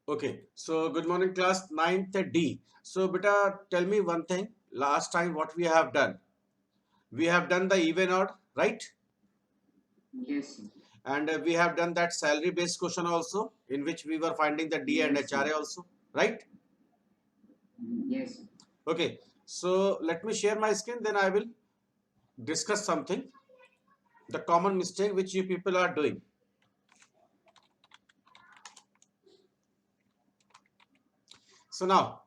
Okay, so good morning class, ninth D. So beta, tell me one thing. Last time what we have done? We have done the even odd, right? Yes, sir. And we have done that salary based question also, in which we were finding the D and Yes, sir. HRA also, right? Yes, sir. Okay, so let me share my screen, then I will discuss something. The common mistake which you people are doing. So now,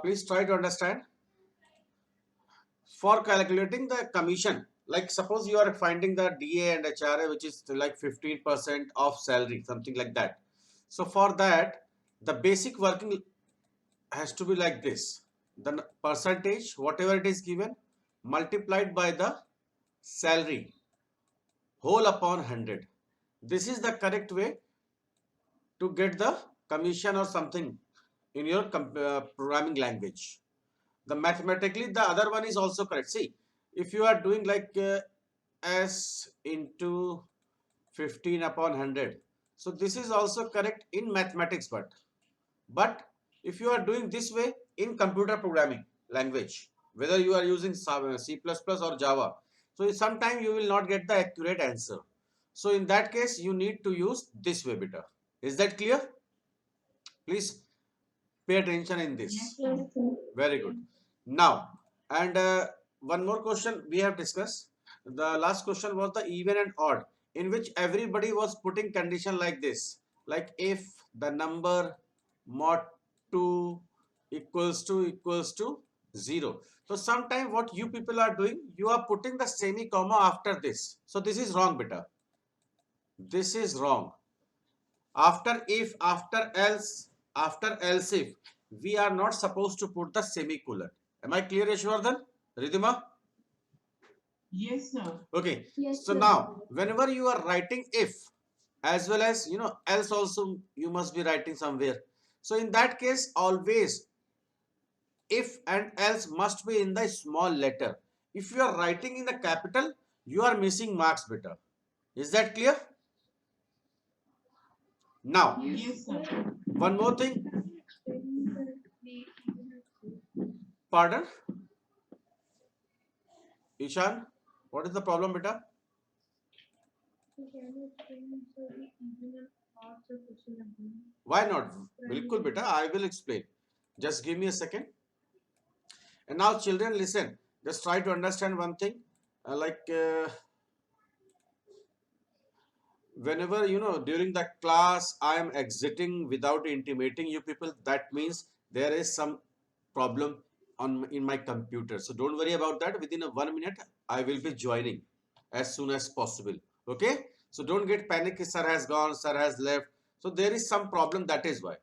please try to understand. For calculating the commission, like suppose you are finding the DA and HRA, which is like 15% of salary, something like that. So for that, the basic working has to be like this. The percentage, whatever it is given, multiplied by the salary, whole upon 100. This is the correct way to get the commission or something in your programming language. The mathematically, the other one is also correct. See, if you are doing like s into 15 upon 100, so this is also correct in mathematics, but if you are doing this way in computer programming language, whether you are using C++ or Java, so sometime you will not get the accurate answer. So in that case you need to use this way better. Is that clear? Please pay attention in Yes, this. sir. Very good. Now, and one more question we have discussed. The last question was the even and odd, in which everybody was putting condition like this, like if the number mod 2 equals to 0. So sometime what you people are doing, you are putting the semi comma after this. So this is wrong, beta. This is wrong. After if, after else if, we are not supposed to put the semicolon. Am I clear, Yashwardhan? Ridhima? Yes, sir. Okay. Yes, so sir. Now, whenever you are writing if, as well as else also you must be writing somewhere. So in that case, always if and else must be in the small letter. If you are writing in the capital, you are missing marks better. Is that clear? Now, Yes, yes, sir. sir. One more thing. Pardon? Ishan, what is the problem, beta? Why not? Bilkul, beta. I will explain. Just give me a second. And now, children, listen. Just try to understand one thing. Whenever during the class, I am exiting without intimating you people. That means there is some problem in my computer. So don't worry about that. Within a 1 minute, I will be joining as soon as possible. Okay. So don't get panic. Sir has gone. Sir has left. So there is some problem. That is why.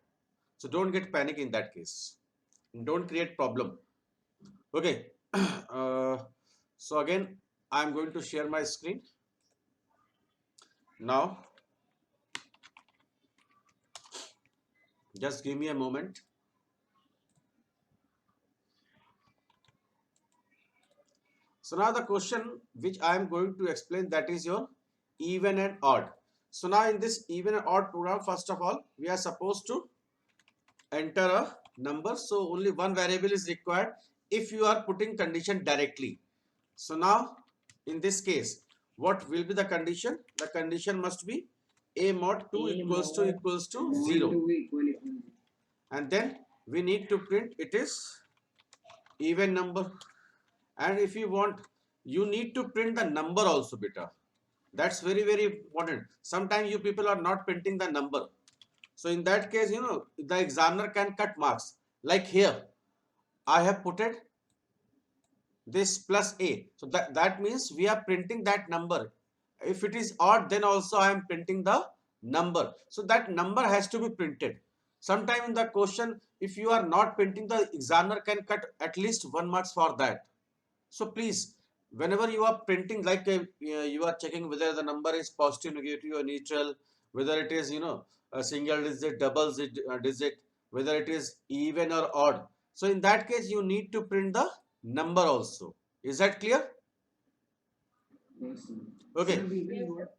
So don't get panic in that case. Don't create problem. Okay. So again, I'm going to share my screen now. Just give me a moment. So now the question which I am going to explain, that is your even and odd. So now in this even and odd program, first of all, we are supposed to enter a number. So only one variable is required if you are putting condition directly. So now in this case, what will be the condition? The condition must be a mod 2 A equals to mod 0. 2 equal. And then we need to print it is even number. And if you want, you need to print the number also, beta. That's very very important. Sometimes you people are not printing the number. So in that case, the examiner can cut marks. Like here, I have put it this plus a. So that means we are printing that number. If it is odd, then also I am printing the number. So that number has to be printed. Sometime in the question, if you are not printing, the examiner can cut at least 1 marks for that. So please, whenever you are printing, like you are checking whether the number is positive, negative, or neutral, whether it is a single digit, double digit, whether it is even or odd. So in that case, you need to print the number also. Is that clear? Yes, sir. Sir, Okay. we will got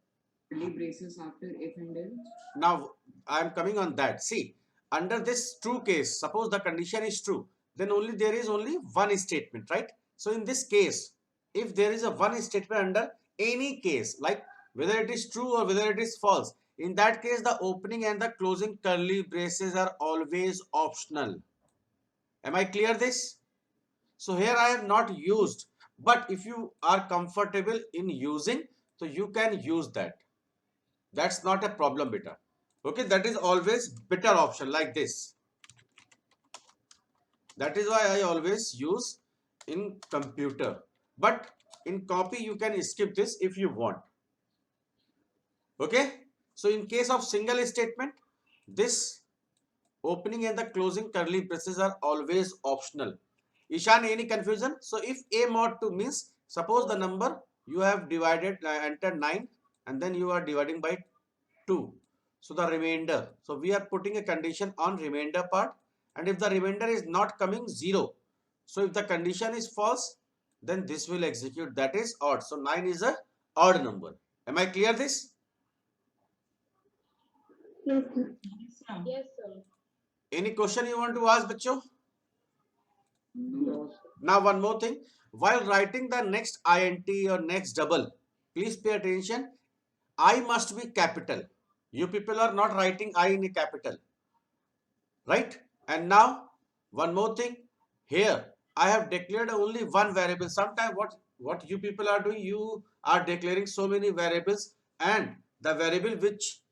curly braces after if and else. Now I am coming on that. See, under this true case, suppose the condition is true, then only there is only one statement, right? So in this case, if there is a one statement under any case, like whether it is true or whether it is false, in that case the opening and the closing curly braces are always optional. Am I clear this? So here I have not used, but if you are comfortable in using, so you can use that. That's not a problem, beta. Okay, that is always better option like this. That is why I always use in computer. But in copy, you can skip this if you want. Okay. So in case of single statement, this opening and the closing curly braces are always optional. Ishan, any confusion? So if A mod 2 means, suppose the number you have divided, entered 9 and then you are dividing by 2. So the remainder. So we are putting a condition on remainder part, and if the remainder is not coming 0. So if the condition is false, then this will execute, that is odd. So 9 is a odd number. Am I clear this? Yes, sir. Yes, sir. Any question you want to ask, Bacho? No, sir. Now one more thing. While writing the next int or next double, please pay attention. I must be capital. You people are not writing I in a capital. Right? And now one more thing. Here I have declared only one variable. Sometimes what you people are doing, you are declaring so many variables, and the variable which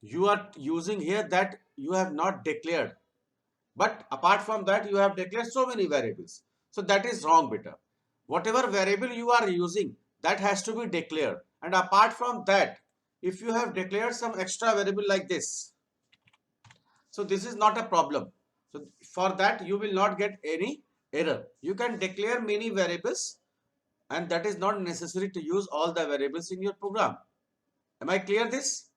you are using here, that you have not declared. But apart from that, you have declared so many variables. So that is wrong, beta. Whatever variable you are using, that has to be declared. And apart from that, if you have declared some extra variable like this, so this is not a problem. So for that, you will not get any error. You can declare many variables, and that is not necessary to use all the variables in your program. Am I clear this?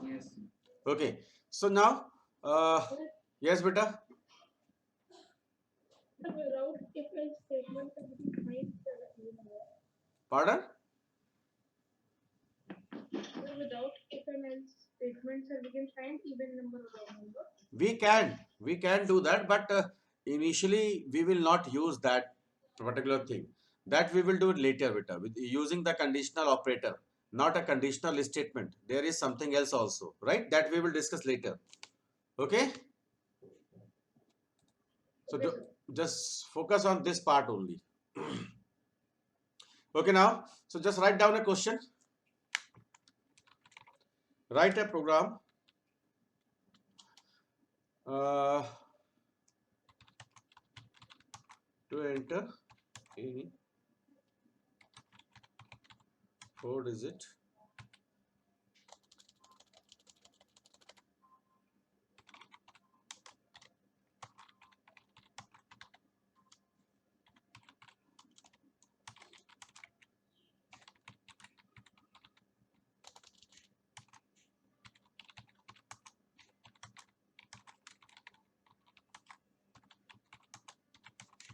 Yes, sir. Okay. So now, yes, beta. But without if else statement of the kind Pardon? but without if and else statements we can find even number or odd number. We can do that, but initially we will not use that particular thing. That we will do it later, beta, with using the conditional operator, not a conditional statement. There is something else also, right? That we will discuss later. Okay. So Okay, sir. just focus on this part only. Okay, now, so just write down a question. Write a program. To enter any 4-digit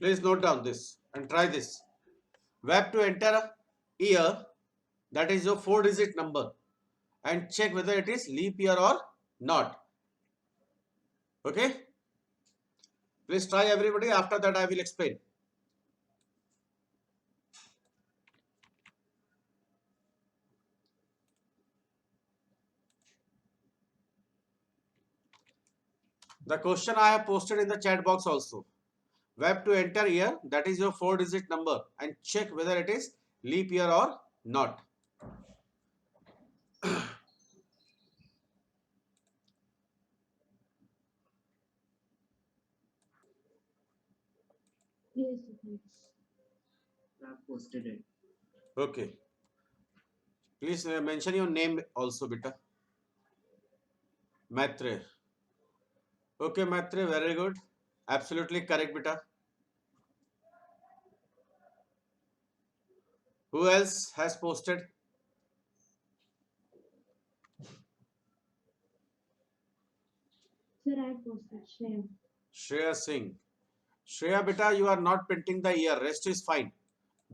Please note down this and try this. We have to enter a year, that is your 4-digit number, and check whether it is leap year or not. Okay? Please try, everybody. After that, I will explain. The question I have posted in the chat box also. We have to enter year, that is your 4-digit number, and check whether it is leap year or not. Yes, sir. I have posted it. Okay. Please mention your name also, beta. Maitre. Okay, Maitre, very good. Absolutely correct, beta. Who else has posted? Sir, I posted Shreya. Shreya Singh. Shreya, beta, you are not printing the year. Rest is fine.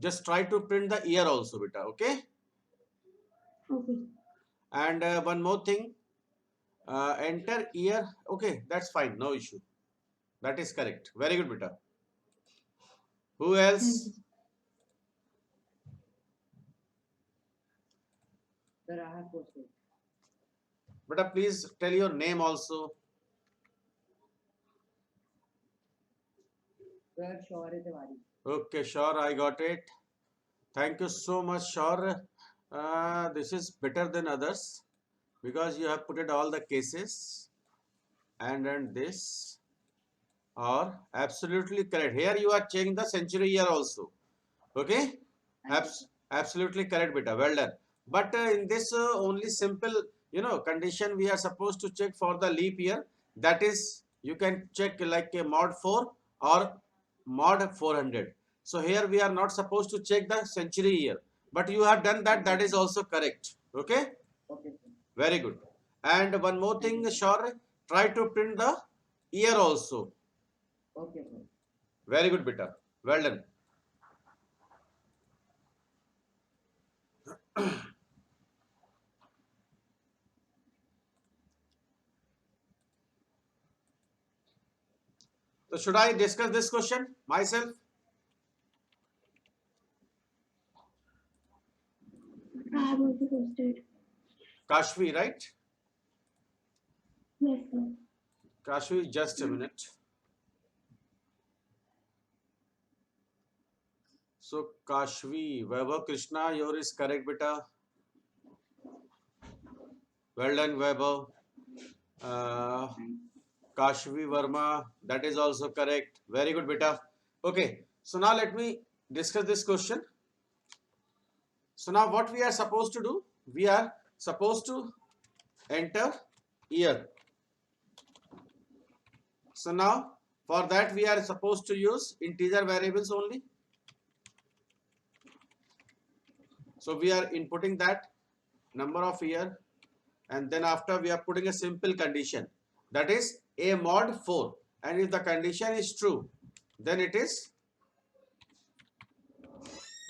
Just try to print the year also, beta. Okay. Okay. And one more thing. Enter year. Okay, that's fine. No issue. That is correct. Very good, beta. Who else? Sir, I have posted. Beta, please tell your name also. Sir, Shaurya Tiwari. Okay, sure, I got it. Thank you so much, sure. This is better than others because you have put it all the cases and this are absolutely correct. Here you are checking the century year also. Okay, absolutely correct, beta. Well done. But in this only simple, condition we are supposed to check for the leap year. That is, you can check like a mod 4 or mod 400. So here we are not supposed to check the century year. But you have done that. That is also correct. Okay. Okay, sir. Very good. And one more thing, sure. Try to print the year also. Okay, sir. Very good, beta. Well done. So should I discuss this question myself? I have also posted. Kashvi, right? Yes, sir. Kashvi, just a minute. So Kashvi, Vaibhav Krishna, yours is correct, beta. Well done, Vaibhav. Uh, Kashvi Verma, that is also correct. Very good, beta. Okay, so now let me discuss this question. So now what we are supposed to do? We are supposed to enter year. So now for that we are supposed to use integer variables only. So we are inputting that number of year and then after we are putting a simple condition, that is a mod 4, and if the condition is true then it is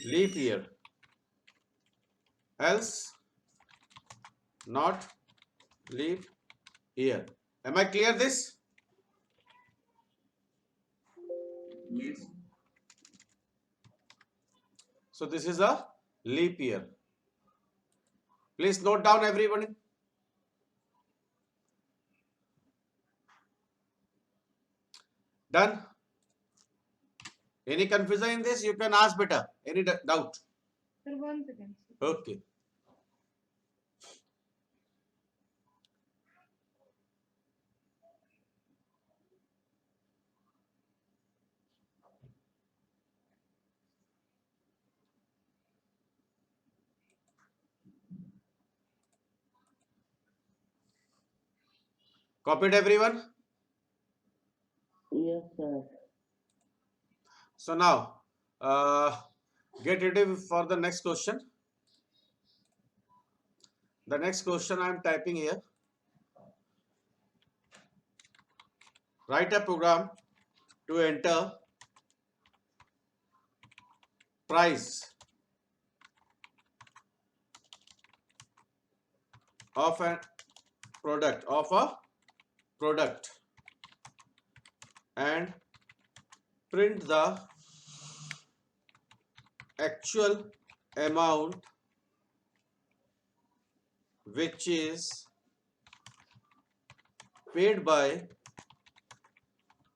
leap year, else not leap year. Am I clear this? Yes. So this is a leap year. Please note down everybody. Done? Any confusion in this? You can ask better. Any doubt? Sir, 1 second. Okay. Copied everyone? Yes, sir. So now, get ready for the next question. The next question I am typing here. Write a program to enter price of a product and print the actual amount which is paid by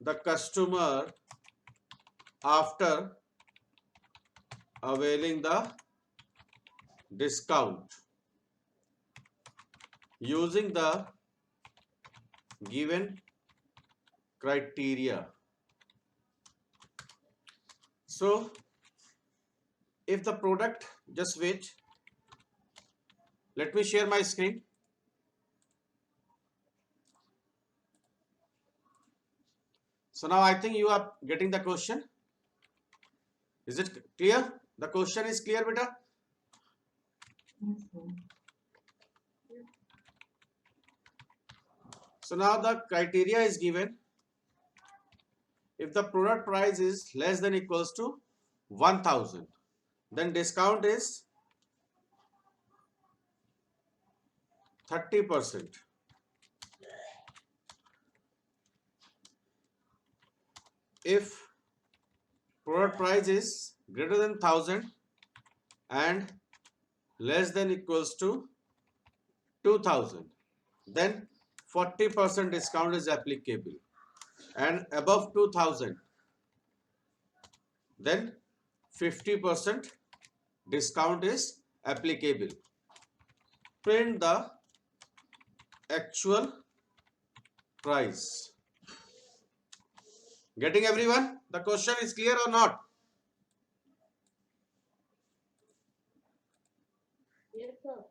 the customer after availing the discount using the given criteria. So if the product, just wait, let me share my screen. So now I think you are getting the question. Is it clear? The question is clear, beta? Yes, sir. So now the criteria is given. If the product price is less than equals to 1000, then discount is 30%. if product price is greater than 1000 and less than equals to 2000, then 40% discount is applicable, and above 2000, then 50% discount is applicable. Print the actual price. Getting everyone? The question is clear or not? Yes, sir.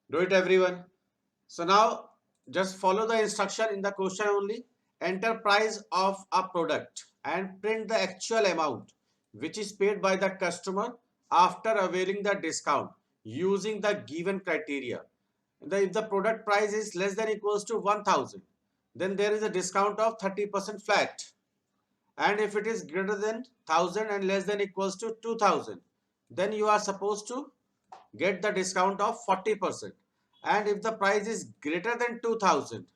Do it everyone. So now just follow the instruction in the question only. Enter price of a product and print the actual amount which is paid by the customer after availing the discount using the given criteria. If the product price is less than equals to 1000, then there is a discount of 30% flat. And if it is greater than 1000 and less than equals to 2000, then you are supposed to get the discount of 40%. And if the price is greater than 2000,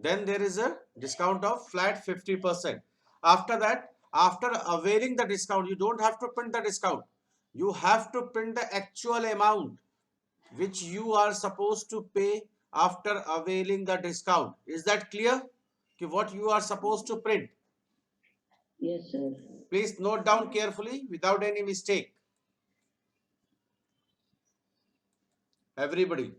then there is a discount of flat 50%. After that, after availing the discount, you don't have to print the discount. You have to print the actual amount which you are supposed to pay after availing the discount. Is that clear? What you are supposed to print? Yes, sir. Please note down carefully without any mistake. Everybody.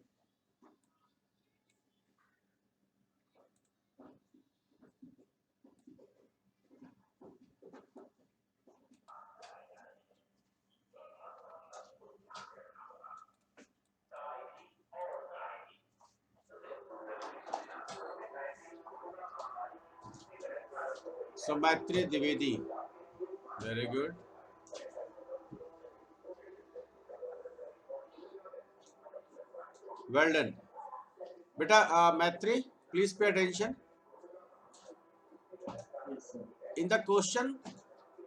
So Maitri Divedi. Very good. Well done. Beta, Maitri, please pay attention. Yes, sir. In the question,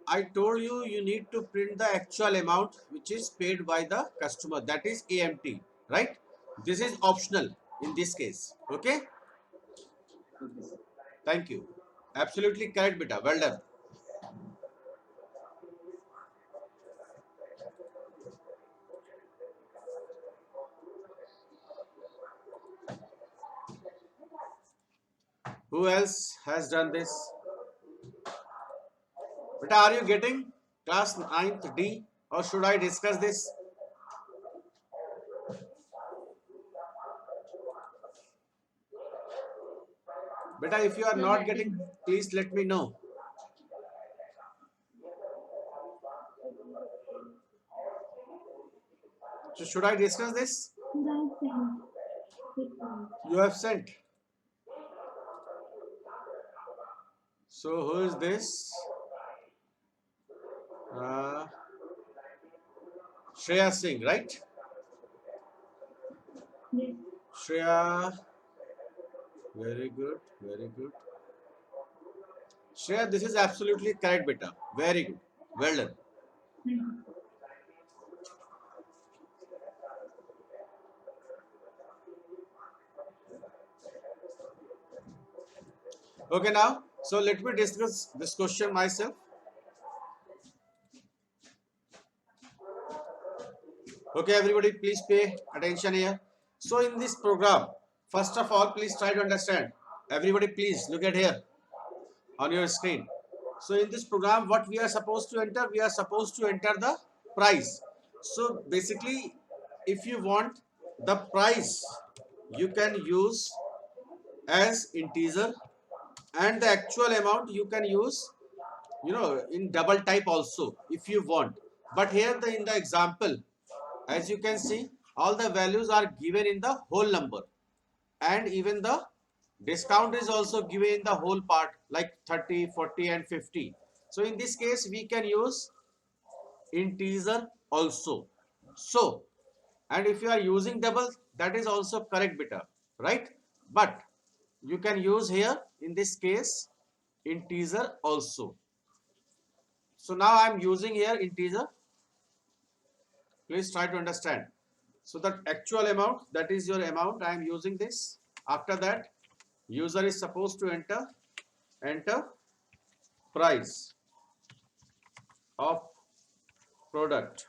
I told you you need to print the actual amount which is paid by the customer. That is AMT, right? This is optional in this case. Okay? Okay, sir. Thank you. Absolutely correct, beta. Well done. Who else has done this? Beta, are you getting class 9th D, or should I discuss this? Beta, if you are No, not getting. getting, please let me know. So should I discuss this? You have sent. So who is this? Shreya Singh, right? Yes. Shreya, very good, very good. Shreya, this is absolutely correct, beta. Very good. Well done. Okay, now, so let me discuss this question myself. Okay, everybody, please pay attention here. So in this program, first of all, please try to understand. Everybody, please look at here on your screen. So in this program, what we are supposed to enter? We are supposed to enter the price. So basically, if you want the price, you can use as integer, and the actual amount you can use, in double type also if you want. But here in the example, as you can see, all the values are given in the whole number, and even the discount is also given in the whole part, like 30, 40 and 50. So in this case we can use integer also. So, and if you are using double, that is also correct, beta, right? But you can use here in this case integer also. So now I am using here integer. Please try to understand. So the actual amount, that is your amount, I am using this. After that, user is supposed to enter price of product.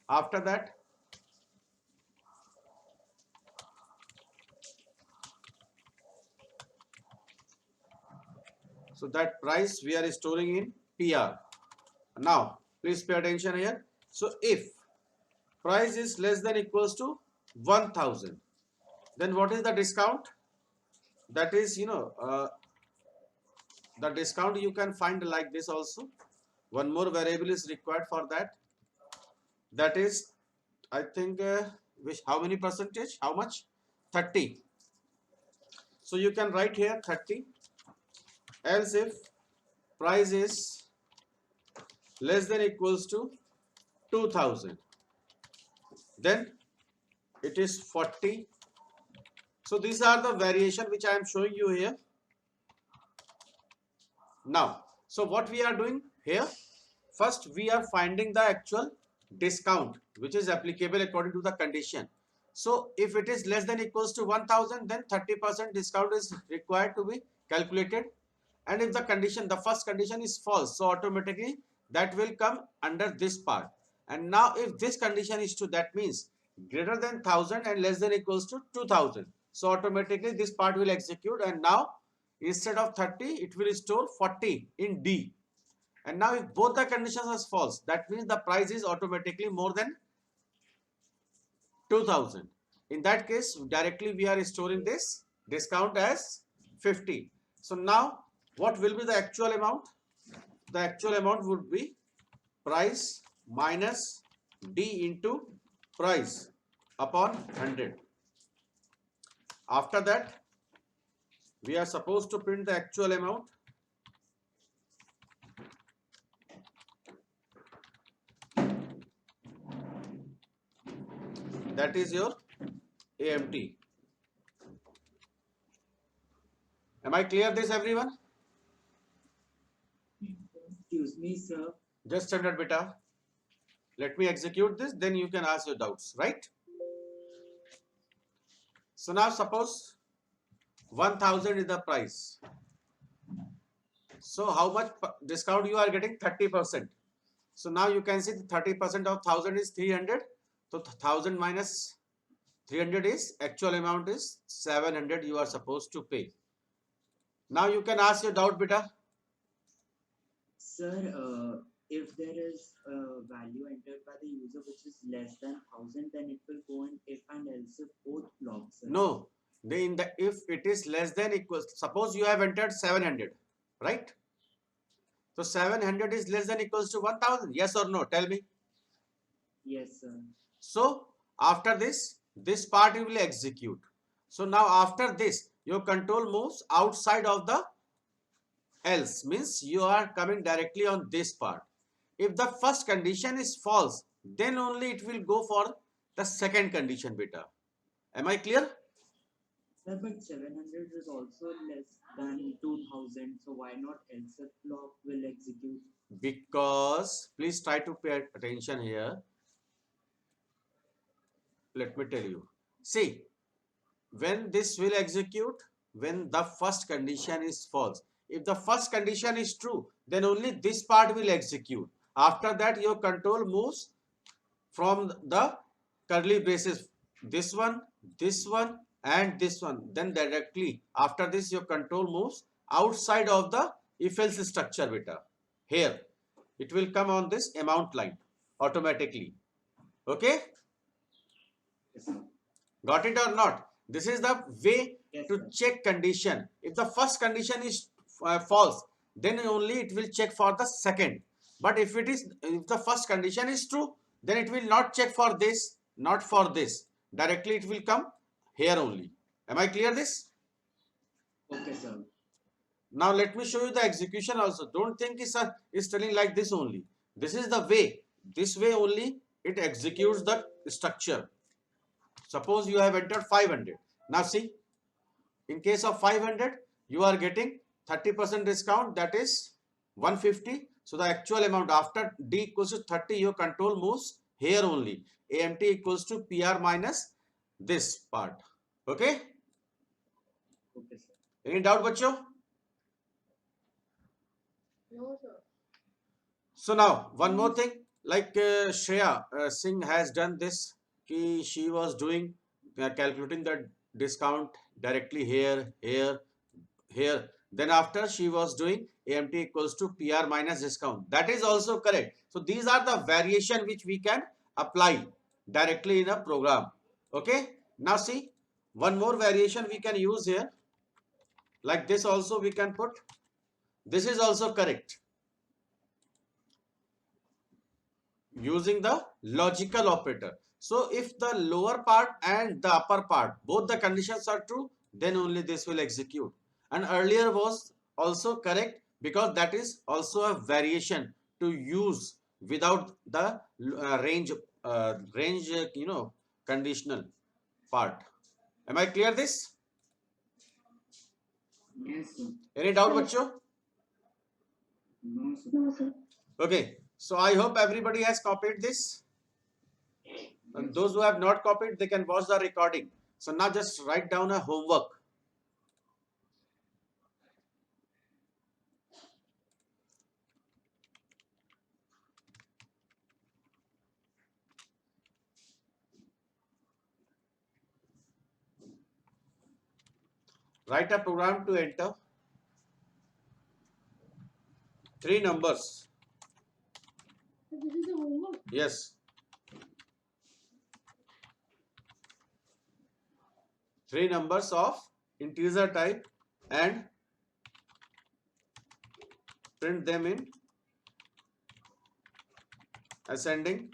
After that, so that price we are storing in PR. Now, please pay attention here. So if price is less than equals to 1000, then what is the discount? That is, the discount you can find like this also. One more variable is required for that. That is, I think, how many percentage? How much? 30. So you can write here 30. Else if price is less than equals to 2000, then it is 40. So these are the variation which I am showing you here. Now, so what we are doing here? First, we are finding the actual discount which is applicable according to the condition. So if it is less than equals to 1000, then 30% discount is required to be calculated. And if the condition, the first condition is false, so automatically that will come under this part. And now if this condition is true, that means greater than 1000 and less than equals to 2000. So automatically this part will execute, and now instead of 30, it will store 40 in D. And now if both the conditions are false, that means the price is automatically more than 2000. In that case, directly we are storing this discount as 50. So now what will be the actual amount? The actual amount would be price minus D into price upon 100. After that, we are supposed to print the actual amount. That is your AMT. Am I clear this, everyone? Excuse me, sir. Just a minute, beta. Let me execute this, then you can ask your doubts, right? So now suppose 1000 is the price. So how much discount you are getting? 30%. So now you can see the 30% of 1000 is 300. So 1000 minus 300 is actual amount is 700 you are supposed to pay. Now you can ask your doubt, beta. Sir, if there is a value entered by the user which is less than 1000, then it will go in if and else if both blocks. Sir. No, if it is less than equals, suppose you have entered 700, right? So 700 is less than equals to 1000. Yes or no? Tell me. Yes, sir. So after this part you will execute. So now after this, your control moves outside of the else, means you are coming directly on this part. If the first condition is false, then only it will go for the second condition, beta. Am I clear? Sir, but 700 is also less than 2000, so why not else if block will execute? Because, please try to pay attention here. Let me tell you. See, when this will execute, when the first condition is false. If the first condition is true, then only this part will execute. After that, your control moves from the curly braces, this one, and this one. Then directly after this, your control moves outside of the if else structure, beta. Here, it will come on this amount line automatically. Okay? Yes, sir. Got it or not? This is the way Yes, to sir. check condition. If the first condition is false, then only it will check for the second. But if the first condition is true, then it will not check for this, not for this. Directly it will come here only. Am I clear this? Okay, sir. Now let me show you the execution also. Don't think it's telling like this only. This is the way. This way only it executes the structure. Suppose you have entered 500. Now see, In case of 500, you are getting 30% discount, that is 150. So the actual amount after D equals to 30, your control moves here only. AMT equals to PR minus this part. Okay? Okay, sir. Any doubt, bachcho? No, sir. So now one more thing, like Shreya Singh has done this. She was doing calculating the discount directly here, here, here. Then after she was doing AMT equals to PR minus discount. That is also correct. So these are the variation which we can apply directly in a program. Okay. Now see, one more variation we can use here. Like this also we can put. This is also correct. Using the logical operator. So if the lower part and the upper part, both the conditions are true, then only this will execute. And earlier was also correct because that is also a variation to use without the range conditional part. Am I clear this? Yes, sir. Any doubt, Yes. bachcho? No, sir. No, sir. Okay. So I hope everybody has copied this. And those who have not copied, they can watch the recording. So now just write down a homework. Write a program to enter 3 numbers. So this is the homework. Yes. 3 numbers of integer type and print them in ascending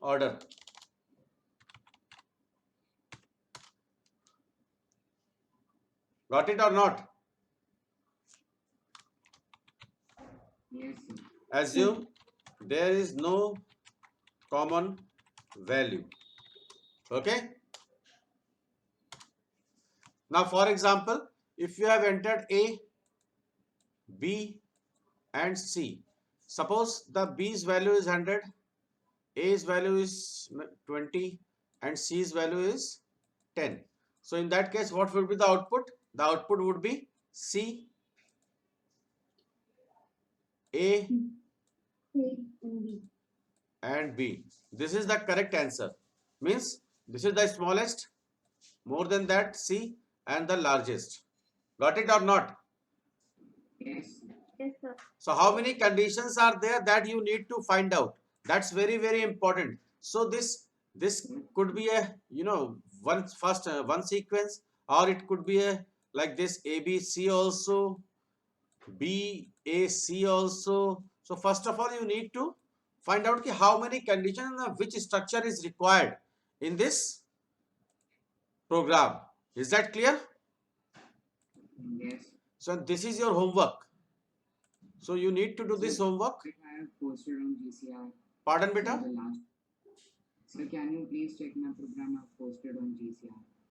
order. Got it or not? Yes, sir. Assume there is no common value. Okay. Now, for example, if you have entered A, B, and C, suppose the B's value is 100, A's value is 20, and C's value is 10. So, in that case, what would be the output? The output would be C, A, A and B. and B. This is the correct answer. Means this is the smallest, more than that C, and the largest. Got it or not? Yes, sir. Yes, sir. So how many conditions are there that you need to find out? That's very, very important. So this could be a one sequence, or it could be a like this ABC also, BAC also. So first of all, you need to find out how many conditions and which structure is required in this program. Is that clear? Yes. So this is your homework. So you need to do this homework. I have posted on GCR. Pardon, beta? The last. Sir, can you please check my program I've posted on GCR?